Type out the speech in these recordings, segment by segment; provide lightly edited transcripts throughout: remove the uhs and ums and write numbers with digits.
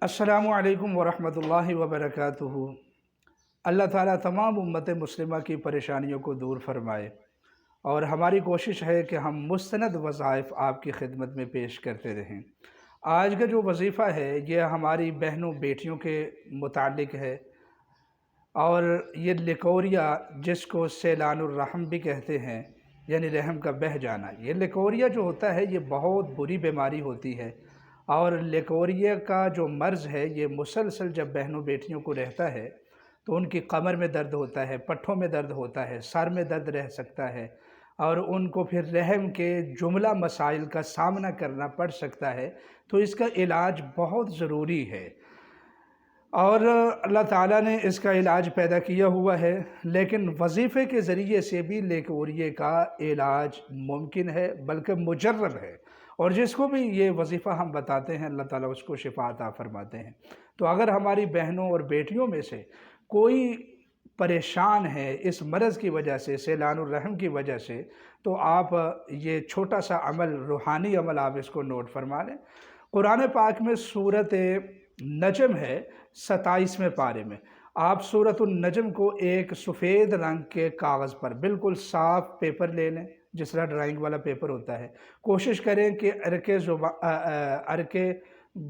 السلام علیکم ورحمۃ اللہ وبرکاتہ۔ اللہ تعالیٰ تمام امت مسلمہ کی پریشانیوں کو دور فرمائے، اور ہماری کوشش ہے کہ ہم مستند وظائف آپ کی خدمت میں پیش کرتے رہیں۔ آج کا جو وظیفہ ہے یہ ہماری بہنوں بیٹیوں کے متعلق ہے، اور یہ لیکوریا جس کو سیلان الرحم بھی کہتے ہیں، یعنی رحم کا بہہ جانا، یہ لیکوریا جو ہوتا ہے یہ بہت بری بیماری ہوتی ہے، اور لیکوریا کا جو مرض ہے یہ مسلسل جب بہنوں بیٹیوں کو رہتا ہے تو ان کی کمر میں درد ہوتا ہے، پٹھوں میں درد ہوتا ہے، سر میں درد رہ سکتا ہے، اور ان کو پھر رحم کے جملہ مسائل کا سامنا کرنا پڑ سکتا ہے۔ تو اس کا علاج بہت ضروری ہے، اور اللہ تعالیٰ نے اس کا علاج پیدا کیا ہوا ہے، لیکن وظیفے کے ذریعے سے بھی لیکوریے کا علاج ممکن ہے، بلکہ مجرب ہے، اور جس کو بھی یہ وظیفہ ہم بتاتے ہیں اللہ تعالیٰ اس کو شفا عطا فرماتے ہیں۔ تو اگر ہماری بہنوں اور بیٹیوں میں سے کوئی پریشان ہے اس مرض کی وجہ سے، سیلان الرحم کی وجہ سے، تو آپ یہ چھوٹا سا عمل، روحانی عمل، آپ اس کو نوٹ فرما لیں۔ قرآن پاک میں سورۃ نجم ہے 27ویں پارے میں۔ آپ سورۃ النجم کو ایک سفید رنگ کے کاغذ پر بالکل صاف پیپر لے لیں، جس طرح ڈرائنگ والا پیپر ہوتا ہے۔ کوشش کریں کہ عرق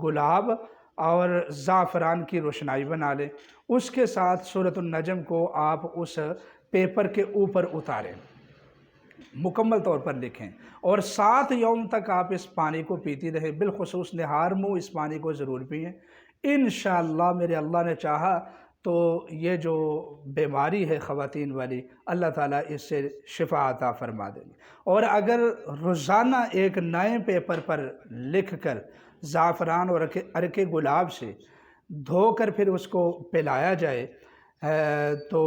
گلاب اور زعفران کی روشنائی بنا لیں، اس کے ساتھ سورۃ النجم کو آپ اس پیپر کے اوپر اتاریں، مکمل طور پر لکھیں، اور 7 یوم تک آپ اس پانی کو پیتی رہیں، بالخصوص نہار منہ اس پانی کو ضرور پئیں۔ انشاءاللہ میرے اللہ نے چاہا تو یہ جو بیماری ہے خواتین والی، اللہ تعالیٰ اس سے شفا عطا فرما دیں گے۔ اور اگر روزانہ ایک نئے پیپر پر لکھ کر زعفران اور عرق گلاب سے دھو کر پھر اس کو پلایا جائے تو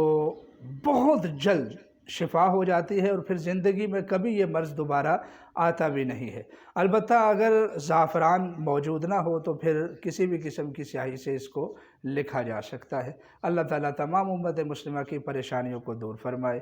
بہت جلد شفا ہو جاتی ہے، اور پھر زندگی میں کبھی یہ مرض دوبارہ آتا بھی نہیں ہے۔ البتہ اگر زعفران موجود نہ ہو تو پھر کسی بھی قسم کی سیاہی سے اس کو لکھا جا سکتا ہے۔ اللہ تعالیٰ تمام امت مسلمہ کی پریشانیوں کو دور فرمائے۔